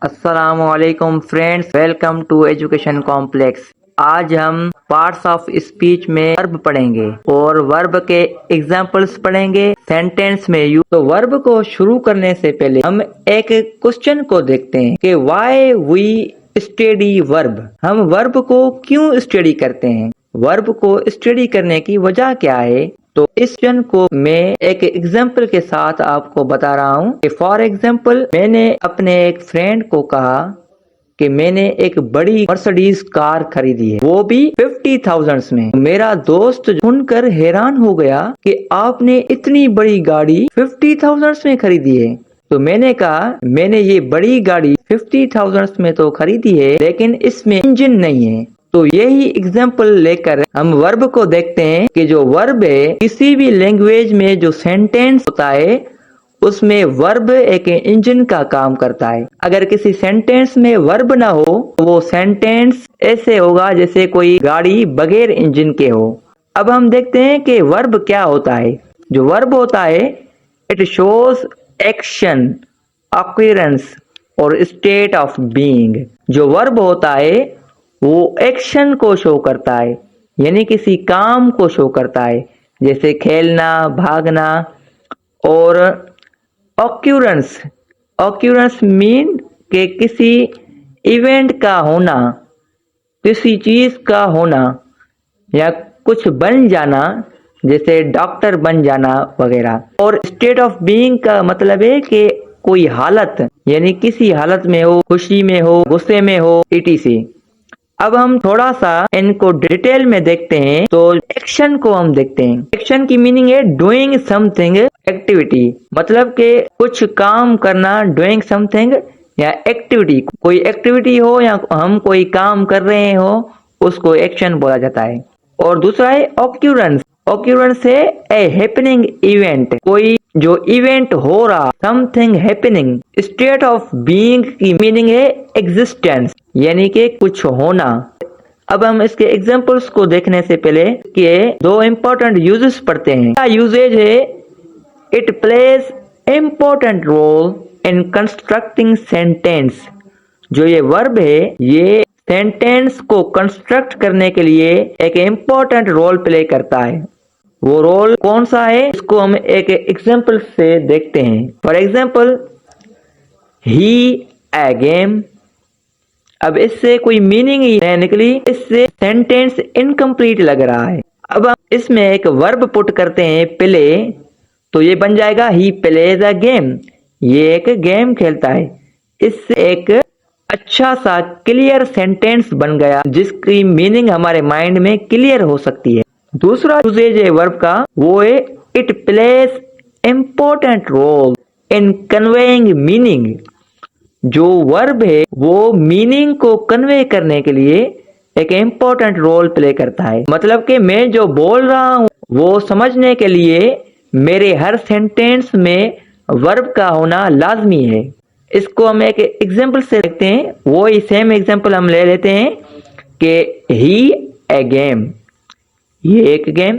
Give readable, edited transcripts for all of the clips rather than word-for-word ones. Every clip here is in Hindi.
अस्सलामुअलैकुम friends, welcome to education complex. आज हम पार्ट्स ऑफ स्पीच में वर्ब पढ़ेंगे और वर्ब के एग्जाम्पल्स पढ़ेंगे सेंटेंस में यूज। तो वर्ब को शुरू करने से पहले हम एक क्वेश्चन को देखते हैं कि व्हाई वी स्टडी वर्ब। हम वर्ब को क्यों स्टडी करते हैं, वर्ब को स्टडी करने की वजह क्या है। तो इस क्वेश्चन को मैं एक एग्जाम्पल के साथ आपको बता रहा हूँ कि फॉर एग्जाम्पल मैंने अपने एक फ्रेंड को कहा कि मैंने एक बड़ी मर्सिडीज कार खरीदी है, वो भी 50,000 में। मेरा दोस्त सुनकर हैरान हो गया कि आपने इतनी बड़ी गाड़ी 50,000 में खरीदी है। तो मैंने कहा मैंने ये बड़ी गाड़ी 50,000 में तो खरीदी है, लेकिन इसमें इंजन नहीं है। तो यही एग्जाम्पल लेकर हम वर्ब को देखते हैं कि जो वर्ब है किसी भी लैंग्वेज में जो सेंटेंस होता है उसमें वर्ब एक इंजन का काम करता है। अगर किसी सेंटेंस में वर्ब ना हो तो वो सेंटेंस ऐसे होगा जैसे कोई गाड़ी बगैर इंजन के हो। अब हम देखते हैं कि वर्ब क्या होता है। जो वर्ब होता है इट शोज एक्शन, ऑक्यूरेंस और स्टेट ऑफ बीइंग। जो वर्ब होता है वो एक्शन को शो करता है, यानी किसी काम को शो करता है, जैसे खेलना, भागना। और ऑक्यूरेंस, ऑक्यूरेंस मीन के किसी इवेंट का होना, किसी चीज का होना या कुछ बन जाना, जैसे डॉक्टर बन जाना वगैरह। और स्टेट ऑफ बीइंग का मतलब है कि कोई हालत, यानी किसी हालत में हो, खुशी में हो, गुस्से में हो, etc। अब हम थोड़ा सा इनको डिटेल में देखते हैं। तो एक्शन को हम देखते हैं। एक्शन की मीनिंग है डूइंग समथिंग एक्टिविटी, मतलब कि कुछ काम करना, डूइंग समथिंग या एक्टिविटी। कोई एक्टिविटी हो या हम कोई काम कर रहे हो उसको एक्शन बोला जाता है। और दूसरा है ऑक्यूरेंस। ऑक्यूरेंस है ए हैपनिंग इवेंट, कोई जो इवेंट हो रहा, something happening. State of being की मीनिंग है एग्जिस्टेंस, यानी कि कुछ होना। अब हम इसके एग्जांपल्स को देखने से पहले कि दो इम्पोर्टेंट यूजेस पढ़ते हैं। क्या यूजेज है, it plays important role in constructing sentence. जो ये वर्ब है ये सेंटेंस को कंस्ट्रक्ट करने के लिए एक इम्पोर्टेंट रोल प्ले करता है। वो रोल कौन सा है इसको हम एक एग्जांपल से देखते हैं। For example he A game. अब इससे कोई मीनिंग ही नहीं निकली, इससे सेंटेंस इनकम्प्लीट लग रहा है। अब हम इसमें एक वर्ब पुट करते हैं प्ले, तो ये बन जाएगा ही प्लेज अ गेम, ये एक गेम खेलता है। इससे एक अच्छा सा क्लियर सेंटेंस बन गया जिसकी मीनिंग हमारे माइंड में क्लियर हो सकती है। दूसरा यूजेज है वर्ब का, वो है it plays important role in conveying meaning. जो वर्ब है वो मीनिंग को कन्वे करने के लिए एक इम्पोर्टेंट रोल प्ले करता है। मतलब कि मैं जो बोल रहा हूँ वो समझने के लिए मेरे हर सेंटेंस में वर्ब का होना लाजमी है। इसको हम एक एग्जांपल से देखते हैं। वो ही सेम एग्जांपल हम ले लेते हैं कि ही ए गेम, ये एक गेम।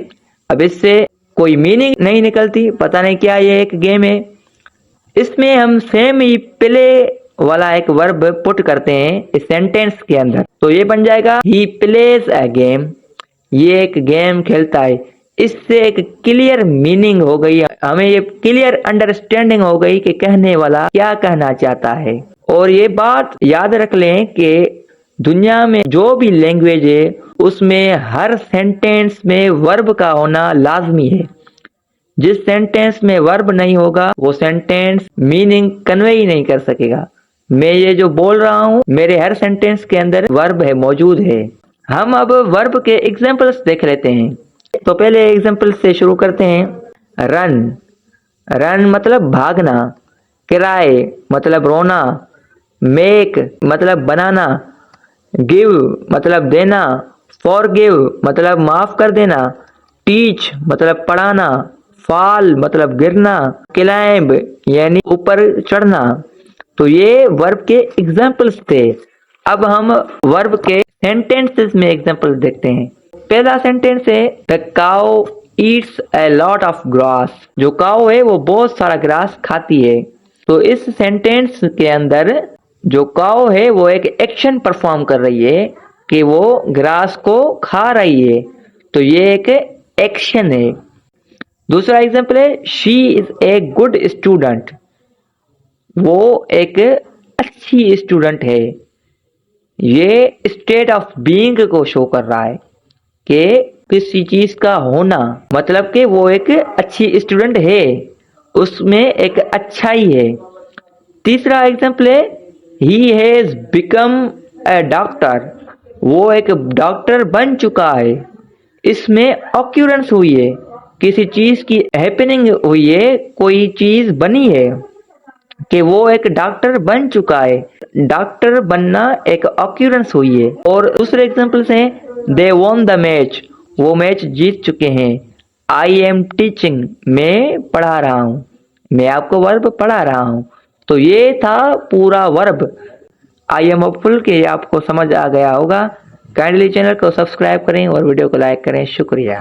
अब इससे कोई मीनिंग नहीं निकलती, पता नहीं क्या ये एक गेम है। इसमें हम सेम ही प्ले वाला एक वर्ब पुट करते हैं इस सेंटेंस के अंदर, तो ये बन जाएगा ही प्लेज अ गेम, ये एक गेम खेलता है। इससे एक क्लियर मीनिंग हो गई, हमें ये क्लियर अंडरस्टैंडिंग हो गई कि कहने वाला क्या कहना चाहता है। और ये बात याद रख लें कि दुनिया में जो भी लैंग्वेज है उसमें हर सेंटेंस में वर्ब का होना लाजमी है। जिस सेंटेंस में वर्ब नहीं होगा वो सेंटेंस मीनिंग कन्वे ही नहीं कर सकेगा। मैं ये जो बोल रहा हूँ मेरे हर सेंटेंस के अंदर वर्ब है, मौजूद है। हम अब वर्ब के एग्जांपल्स देख लेते हैं। तो पहले एग्जांपल से शुरू करते हैं। रन, रन मतलब भागना। क्राई मतलब रोना। मेक मतलब बनाना। गिव मतलब देना। फॉरगिव मतलब माफ कर देना। टीच मतलब पढ़ाना। फॉल मतलब गिरना। क्लाइंब यानी ऊपर चढ़ना। तो ये वर्ब के एग्जांपल्स थे। अब हम वर्ब के सेंटेंसेस में एग्जांपल देखते हैं। पहला सेंटेंस है the cow Yeats a lot of grass. जो काउ है वो बहुत सारा ग्रास खाती है। तो इस सेंटेंस के अंदर जो काऊ है वो एक एक्शन परफॉर्म कर रही है कि वो ग्रास को खा रही है, तो ये एक एक्शन है। दूसरा एग्जाम्पल है she is a good student, वो एक अच्छी स्टूडेंट है। ये स्टेट ऑफ बीइंग को शो कर रहा है कि किसी चीज का होना, मतलब कि वो एक अच्छी स्टूडेंट है, उसमें एक अच्छाई है। तीसरा एग्जाम्पल है he has become a doctor, वो एक डॉक्टर बन चुका है। इसमें ऑक्यूरेंस हुई है, किसी चीज की हैपनिंग हुई है, कोई चीज बनी है कि वो एक डॉक्टर बन चुका है। डॉक्टर बनना एक ऑक्यूरेंस हुई है। और दूसरे एग्जांपल्स हैं दे वॉन द मैच, वो मैच जीत चुके हैं। आई एम टीचिंग, मैं पढ़ा रहा हूँ, मैं आपको वर्ब पढ़ा रहा हूँ। तो ये था पूरा वर्ब। आई एम होपफुल कि आपको समझ आ गया होगा। काइंडली चैनल को सब्सक्राइब करें और वीडियो को लाइक करें। शुक्रिया।